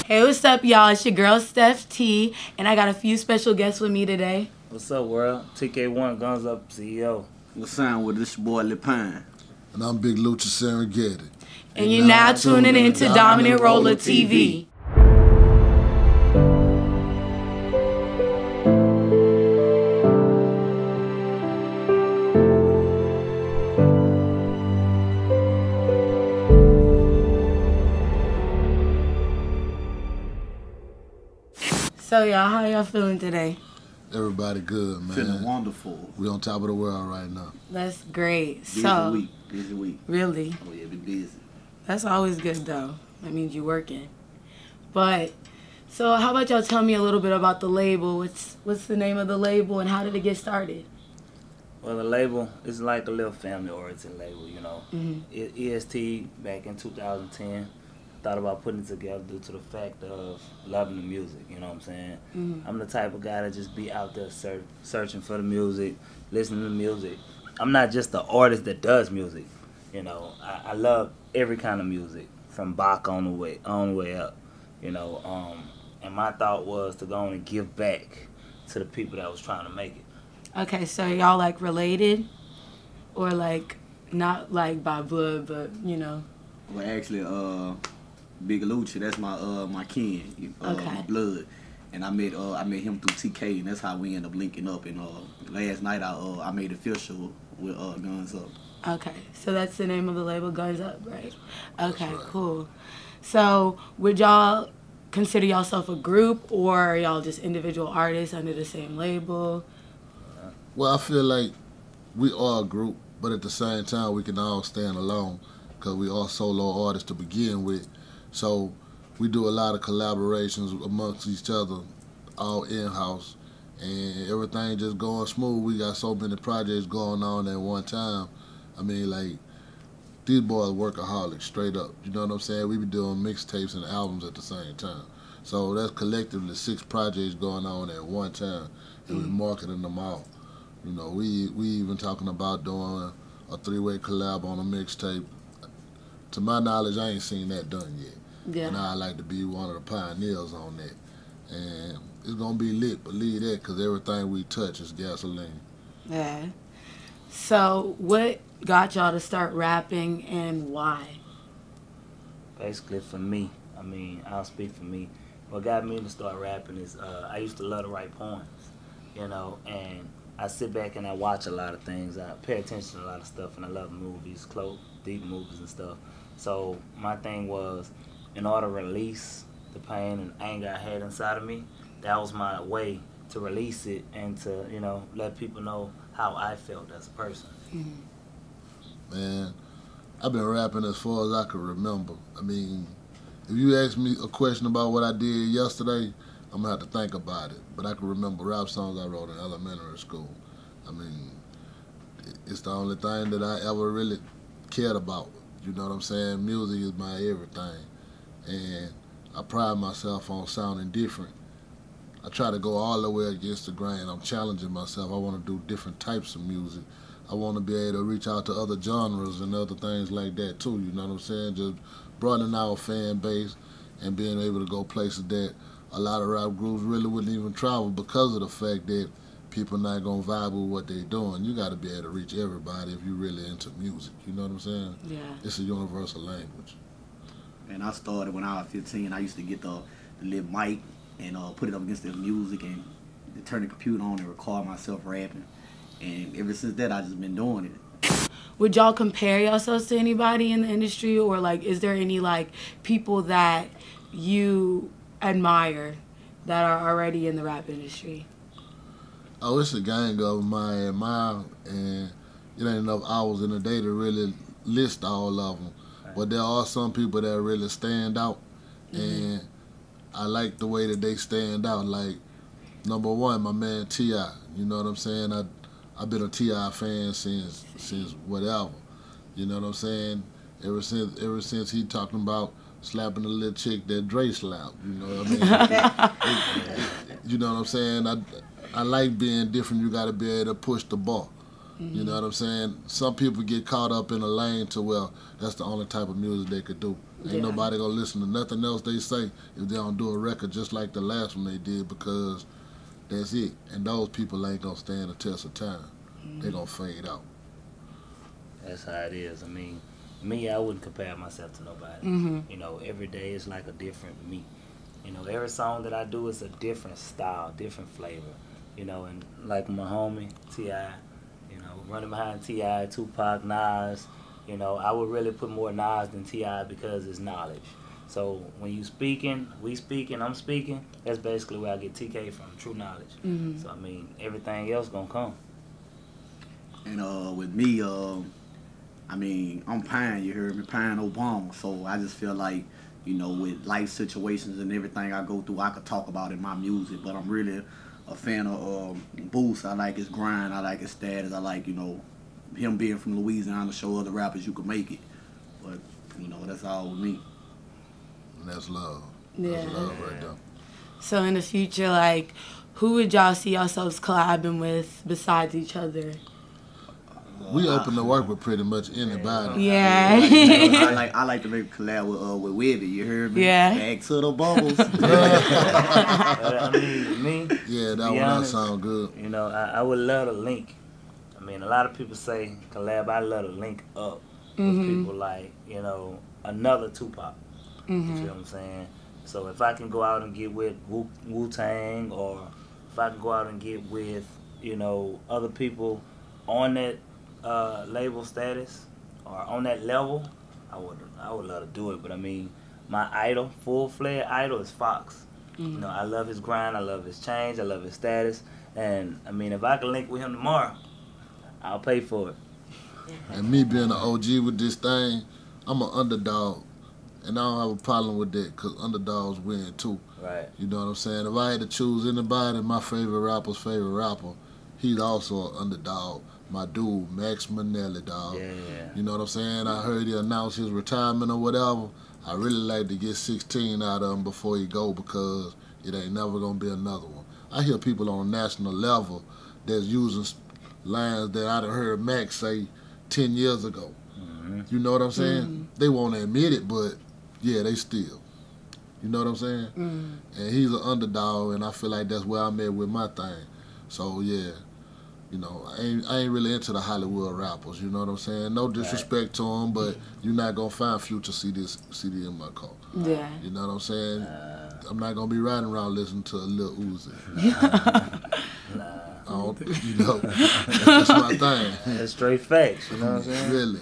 Hey, what's up, y'all? It's your girl, Steph T, and I got a few special guests with me today. What's up, world? TK1, Gunz Up CEO. What's up with this boy Lepine? And I'm Big Lucha Serengeti. And you're now tuning into Dominant Rolla TV. So y'all, how y'all feeling today? Everybody good, man. Feeling wonderful. We on top of the world right now. That's great. Busy week. Really? Oh yeah, be busy. That's always good though. That means you're working. But so how about y'all tell me a little bit about the label? What's the name of the label and how did it get started? Well, the label is like a little family origin label, you know. EST back in 2010. Thought about putting it together due to the fact of loving the music, you know what I'm saying? I'm the type of guy that just be out there searching for the music, listening to music. I'm not just the artist that does music, you know. I love every kind of music, from Bach on the way up, you know. And my thought was to go on and give back to the people that was trying to make it. Okay, so y'all like related, or like not like by blood, but you know? Well, actually, Big Lucha, that's my kin, my blood, and I met him through TK, and that's how we ended up linking up. And last night I made it official with Gunz Up. Okay, so that's the name of the label, Gunz Up, right? Okay, cool. So would y'all consider yourself a group, or are y'all just individual artists under the same label? Well, I feel like we are a group, but at the same time we can all stand alone because we are solo artists to begin with. So we do a lot of collaborations amongst each other, all in-house, and everything just going smooth. We got so many projects going on at one time. I mean, like, these boys workaholics, straight up. You know what I'm saying? We be doing mixtapes and albums at the same time. So that's collectively 6 projects going on at one time, and we marketing them all. You know, we even talking about doing a 3-way collab on a mixtape. To my knowledge, I ain't seen that done yet. Yeah. And I like to be one of the pioneers on that. And it's going to be lit, believe that, because everything we touch is gasoline. Yeah. So what got y'all to start rapping and why? Basically for me, I mean, I'll speak for me. What got me to start rapping is I used to love to write poems, you know, and I sit back and I watch a lot of things. I pay attention to a lot of stuff, and I love movies, deep movies and stuff. So my thing was, in order to release the pain and anger I had inside of me, that was my way to release it and to, you know, let people know how I felt as a person. Man, I've been rapping as far as I can remember. I mean, if you ask me a question about what I did yesterday, I'm gonna have to think about it. But I can remember rap songs I wrote in elementary school. I mean, it's the only thing that I ever really cared about. You know what I'm saying? Music is my everything. And I pride myself on sounding different. I try to go all the way against the grain. I'm challenging myself. I want to do different types of music. I want to be able to reach out to other genres and other things like that too, you know what I'm saying? Just broadening our fan base and being able to go places that a lot of rap groups really wouldn't even travel because of the fact that people not going to vibe with what they're doing. You got to be able to reach everybody if you're really into music, you know what I'm saying? Yeah. It's a universal language. And I started when I was 15. I used to get the little mic and put it up against the music and turn the computer on and record myself rapping. And ever since that, I just been doing it. Would y'all compare yourselves to anybody in the industry, or like, is there any like people that you admire that are already in the rap industry? Oh, it's a gang of them I admire, and it ain't enough hours in a day to really list all of them. But there are some people that really stand out, and I like the way that they stand out. Like, number one, my man T.I., you know what I'm saying? I've been a T.I. fan since whatever, you know what I'm saying? Ever since he talking about slapping a little chick that Dre slapped, you know what I mean? You know what I'm saying? I like being different. You got to be able to push the bar. You know what I'm saying? Some people get caught up in a lane to, well, that's the only type of music they could do. Ain't nobody gonna listen to nothing else they say if they don't do a record just like the last one they did, because that's it. And those people ain't gonna stand the test of time. They gonna fade out. That's how it is. I mean, me, I wouldn't compare myself to nobody. You know, every day is like a different me. You know, every song that I do is a different style, different flavor. You know, and like my homie, T.I., you know, running behind T.I., Tupac, Nas, you know, I would really put more Nas than T.I. because it's knowledge. So when you speaking, we speaking, I'm speaking, that's basically where I get TK from, true knowledge. So, I mean, everything else gonna come. And with me, I mean, I'm Pine, you heard me, Pine Obama. So I just feel like, you know, with life situations and everything I go through, I could talk about in my music. But I'm really a fan of Boost. I like his grind. I like his status. I like, you know, him being from Louisiana, show other rappers you can make it. But, you know, that's all with me. And that's love. Yeah. That's love right there. So in the future, like, who would y'all see yourselves collabing with besides each other? We open to work with pretty much anybody. Yeah. I like to make a collab with Webby, you heard me? Yeah. Back to the bubbles. I mean, me, Yeah, that one honest, sound good. You know, I would love to link. I mean, a lot of people say collab. I love to link up with people like, you know, another Tupac. You feel what I'm saying? So if I can go out and get with Wu-Tang, or if I can go out and get with, you know, other people on that label status or on that level, I would love to do it. But I mean, my idol, full-fledged idol, is Fox. You know, I love his grind, I love his change, I love his status, and I mean, if I can link with him tomorrow, I'll pay for it. And me being an OG with this thing, I'm an underdog, and I don't have a problem with that, because underdogs win too. Right. You know what I'm saying? If I had to choose anybody, my favorite rapper's favorite rapper, he's also an underdog. My dude, Max Manelli, dog. Yeah. You know what I'm saying? I heard he announced his retirement or whatever. I really like to get 16 out of him before he go, because it ain't never gonna be another one. I hear people on a national level that's using lines that I done heard Max say 10 years ago. You know what I'm saying? They won't admit it, but yeah, they still. You know what I'm saying? And he's an underdog, and I feel like that's where I'm at with my thing. So yeah, you know, I ain't really into the Hollywood rappers. You know what I'm saying? No disrespect to them, but you're not gonna find Future CD in my car. Yeah. You know what I'm saying? I'm not gonna be riding around listening to a Lil Uzi. You know, that's my thing. That's straight facts. You know what I'm saying? Really.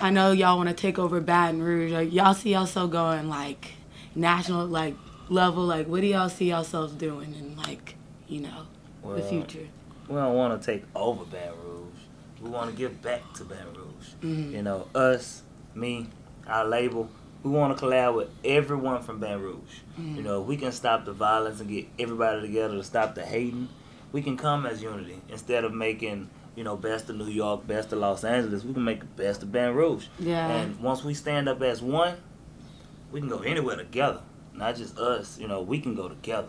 I know y'all want to take over Baton Rouge. Like, y'all see yourself going like national, like level. Like, what do y'all see yourselves doing in, like, you know, the future? We don't want to take over Baton Rouge. We want to give back to Baton Rouge. You know, us, me, our label, we want to collab with everyone from Baton Rouge. You know, if we can stop the violence and get everybody together to stop the hating, we can come as unity. Instead of making, you know, best of New York, best of Los Angeles, we can make the best of Baton Rouge. Yeah. And once we stand up as one, we can go anywhere together. Not just us, you know, we can go together.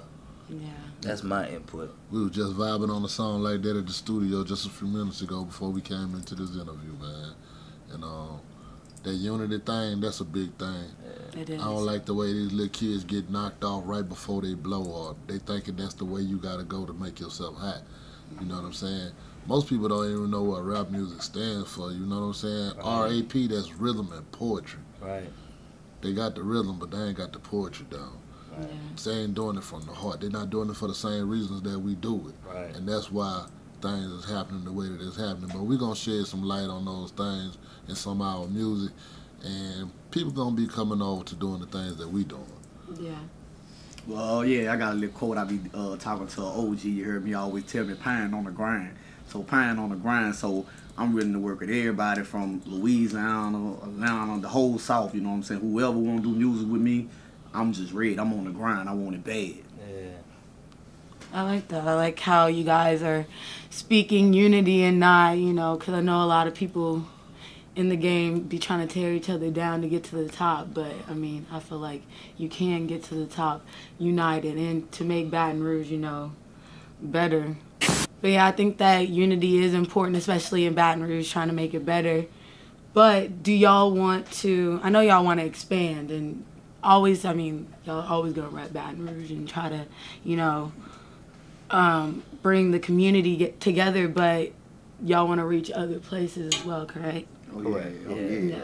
Yeah. That's my input. We were just vibing on a song like that at the studio just a few minutes ago before we came into this interview, man. And that unity thing, that's a big thing. It is. I don't like the way these little kids get knocked off right before they blow, or they thinking that's the way you gotta go to make yourself hot. You know what I'm saying? Most people don't even know what rap music stands for, you know what I'm saying? R.A.P., that's rhythm and poetry. Right. They got the rhythm, but they ain't got the poetry down. Yeah. They ain't doing it from the heart. They're not doing it for the same reasons that we do it. Right. And that's why things is happening the way that it's happening. But we're going to shed some light on those things in some of our music. And people going to be coming over to doing the things that we doing. Yeah. Well, yeah, I got a little quote. I be talking to an OG. You heard me always tell me, pine on the grind. So pine on the grind. So I'm willing to work with everybody from Louisiana, Atlanta, the whole South. You know what I'm saying? Whoever want to do music with me, I'm just ready. I'm on the grind. I want it bad. Yeah. I like that. I like how you guys are speaking unity and not, you know, because I know a lot of people in the game be trying to tear each other down to get to the top. But, I mean, I feel like you can get to the top united and to make Baton Rouge, you know, better. But, yeah, I think that unity is important, especially in Baton Rouge, trying to make it better. But do y'all want to, I know y'all want to expand and always, I mean, y'all always gonna rep Baton Rouge and try to, you know, bring the community together, but y'all want to reach other places as well, correct? Oh yeah.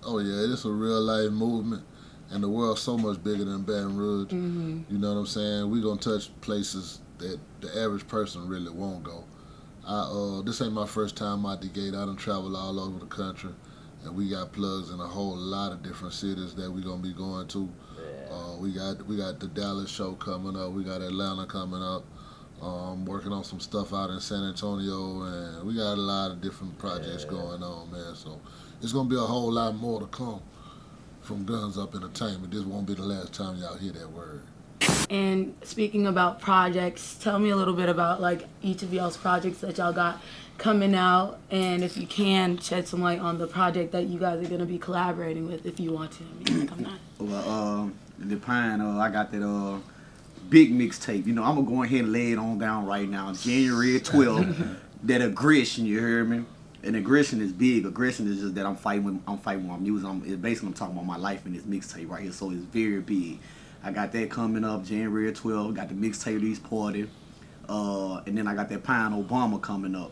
Oh yeah, it's a real life movement, and the world's so much bigger than Baton Rouge. You know what I'm saying? We gonna touch places that the average person really won't go. This ain't my first time out the gate. I done traveled all over the country, and we got plugs in a whole lot of different cities that we gonna be going to. We got the Dallas show coming up. We got Atlanta coming up. Working on some stuff out in San Antonio, and we got a lot of different projects going on, man. So it's gonna be a whole lot more to come from Gunz Up Entertainment. This won't be the last time y'all hear that word. And speaking about projects, tell me a little bit about like each of y'all's projects that y'all got coming out, and if you can shed some light on the project that you guys are gonna be collaborating with, if you want to. I mean, I'm not. Well, the Pine, I got that big mixtape. You know, I'm gonna go ahead and lay it on down right now. January 12th. That aggression, you hear me? And aggression is big. Aggression is just that I'm fighting with my music. I'm talking about my life in this mixtape right here. So it's very big. I got that coming up January 12th. Got the mixtape release party. And then I got that Pine Obama coming up.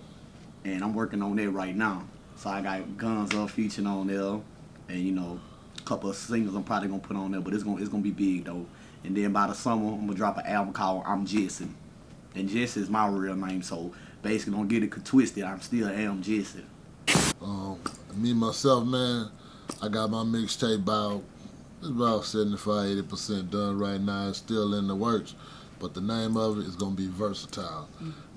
And I'm working on that right now. So I got Gunz Up featuring on there. And you know, a couple of singles I'm probably gonna put on there, but it's gonna be big though. And then by the summer, I'm gonna drop an album called I'm Jesse. And Jesse is my real name, so basically don't get it twisted, I still am Jesse. Me myself, man, I got my mixtape it's about 75–80% done right now. It's still in the works, but the name of it is gonna be Versatile.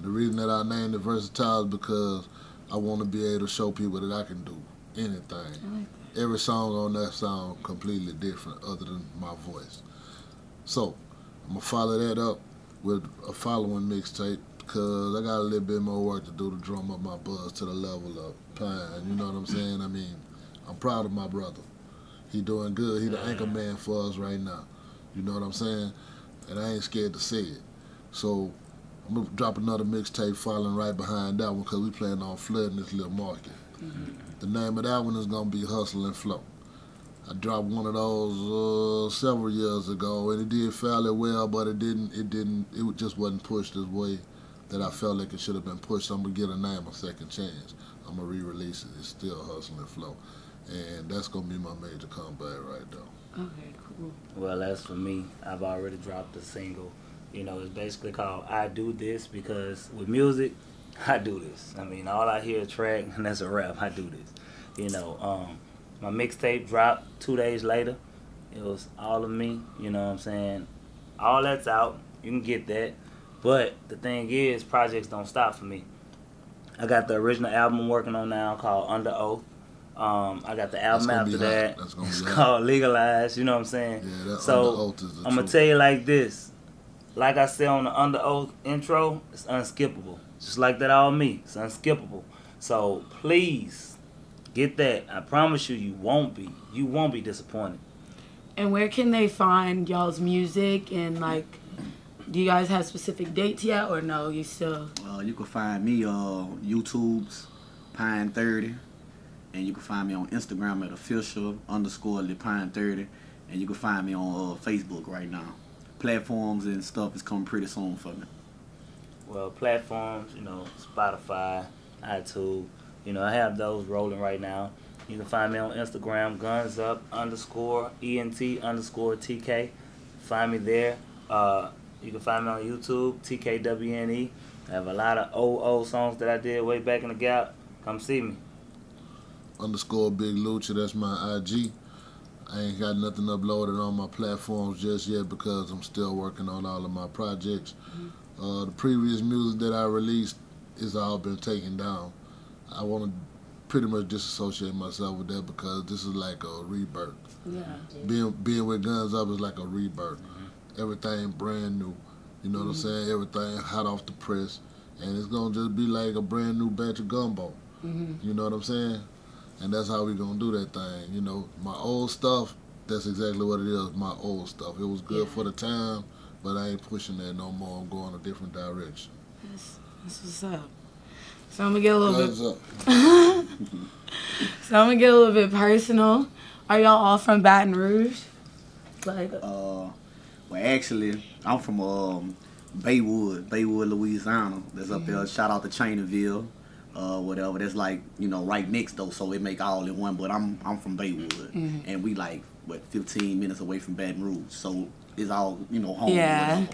The reason that I named it Versatile is because I want to be able to show people that I can do anything. Every song on that sound completely different other than my voice. So I'm gonna follow that up with a following mixtape because I got a little bit more work to do to drum up my buzz to the level of Pine. You know what I'm saying? I mean, I'm proud of my brother. He doing good. He the anchor man for us right now. You know what I'm saying? And I ain't scared to say it. So I'm gonna drop another mixtape following right behind that one because we plan on flooding this little market. The name of that one is gonna be Hustle and Flow. I dropped one of those several years ago, and it did fairly well, but it just wasn't pushed the way that I felt like it should have been pushed. So I'm gonna give the name a second chance. I'm gonna re-release it. It's still Hustle and Flow, and that's gonna be my major comeback right there. Okay, cool. Well, as for me, I've already dropped a single. You know, it's basically called I Do This, because with music, I do this. I mean, all I hear is track, and that's a rap. I do this. You know, my mixtape dropped 2 days later. It was all of me, you know what I'm saying? All that's out. You can get that. But the thing is, projects don't stop for me. I got the original album I'm working on now called Under Oath. I got the album after that. It's called Legalized, you know what I'm saying? Yeah, so Under Oath is the I'm going to tell you like this. Like I said on the Under Oath intro, it's unskippable. Just like that all me. It's unskippable. So please, get that. I promise you, you won't be. You won't be disappointed. And where can they find y'all's music? And like, do you guys have specific dates yet, or no? You still? You can find me YouTube's Pine30, and you can find me on Instagram at official_LePine30, and you can find me on Facebook right now. Platforms and stuff is coming pretty soon for me. Well, platforms, you know, Spotify, iTunes. You know, I have those rolling right now. You can find me on Instagram, Gunz Up _ENT_TK. Find me there. You can find me on YouTube, TKWNE. I have a lot of old songs that I did way back in the gap. Come see me. _Big Lucha, that's my IG. I ain't got nothing uploaded on my platforms just yet because I'm still working on all of my projects. The previous music that I released is all been taken down. I want to pretty much disassociate myself with that because this is like a rebirth. Yeah. Being with Gunz Up is like a rebirth. Everything brand new. You know what I'm saying? Everything hot off the press. And it's going to just be like a brand new batch of gumbo. You know what I'm saying? And that's how we going to do that thing. You know, my old stuff, that's exactly what it is, my old stuff. It was good for the time, but I ain't pushing that no more. I'm going a different direction. That's what's up. So I'm going to get a little Gunz bit... So I'm gonna get a little bit personal. Are y'all all from Baton Rouge? Like, well, actually, I'm from Baywood, Louisiana. That's up there. Shout out to Cheneyville, whatever. That's like, you know, right next though, so it make all in one. But I'm from Baywood, and we like 15 minutes away from Baton Rouge, so it's all, you know, home. yeah.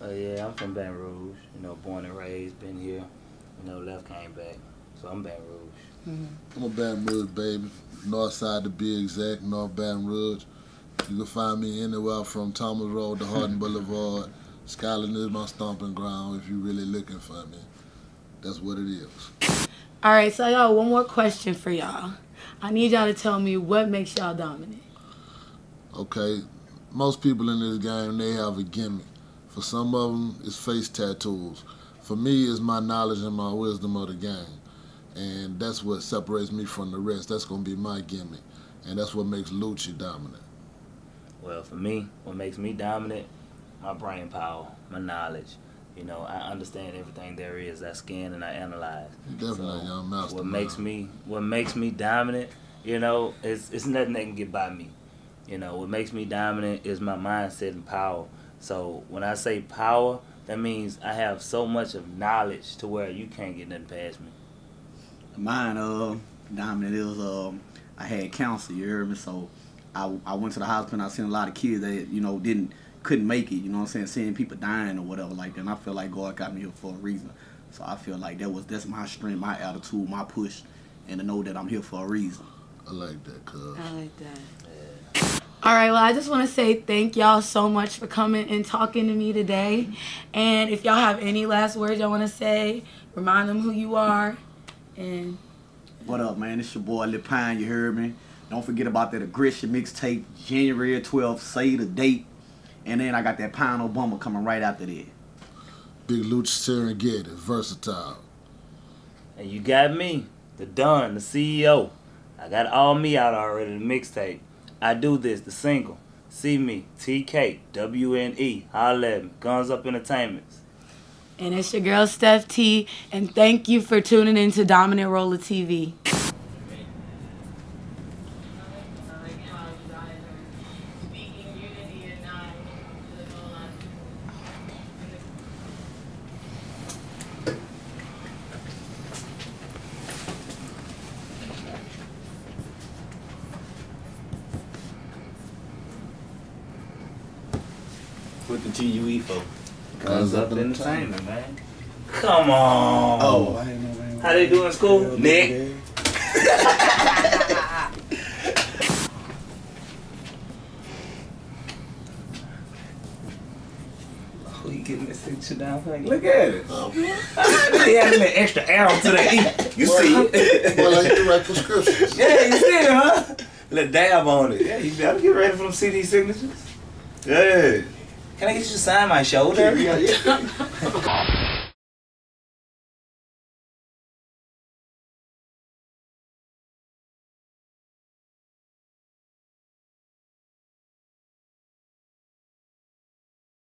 Yeah, I'm from Baton Rouge. You know, born and raised, been here. You know, left, came back. So I'm Baton Rouge. I'm a Baton Rouge baby. North side to be exact, North Baton Rouge. You can find me anywhere from Thomas Road to Hardin Boulevard. Skyline is my stomping ground if you're really looking for me. That's what it is. All right, so y'all, one more question for y'all. I need y'all to tell me what makes y'all dominant. Okay, most people in this game, they have a gimmick. For some of them, it's face tattoos. For me, it's my knowledge and my wisdom of the game. And that's what separates me from the rest. That's going to be my gimmick. And that's what makes Lucci dominant. Well, for me, what makes me dominant, my brain power, my knowledge. You know, I understand everything there is. I scan and I analyze. Definitely, young master. What makes me dominant, you know, it's nothing that can get by me. You know, what makes me dominant is my mindset and power. So when I say power, that means I have so much of knowledge to where you can't get nothing past me. Mine, dominant, it was, I had cancer, you heard me? So I went to the hospital and I seen a lot of kids that, you know, couldn't make it, you know what I'm saying, seeing people dying or whatever like that. And I feel like God got me here for a reason. So I feel like that's my strength, my attitude, my push, and to know that I'm here for a reason. I like that, cuz. I like that. Yeah. All right, well, I just want to say thank y'all so much for coming and talking to me today. And if y'all have any last words y'all want to say, remind them who you are. And what up, man? It's your boy Lil Pine, you heard me? Don't forget about that Aggression mixtape, January 12th, say the date. And then I got that Pine Obama coming right after that. Big Luch Serengeti, versatile. And you got me, the Don, the CEO. I got all me out already, the mixtape. I do this, the single. See me, TK, WNE, holla at me, Gunz Up Entertainments. And it's your girl, Steph T. And thank you for tuning in to Dominant Rolla TV. What the GUE for? Gunz Up Entertainment, man. Come on. Oh, I didn't know, man. How they do in school? Nick. Oh, he getting this picture down. Look at it. Oh, he had a little extra arrow to the E. You see it? Well, I do write prescriptions. Yeah, you see it, huh? Little dab on it. Yeah, you better get ready for them CD signatures. Yeah. Can I get you to sign my shoulder? Yeah.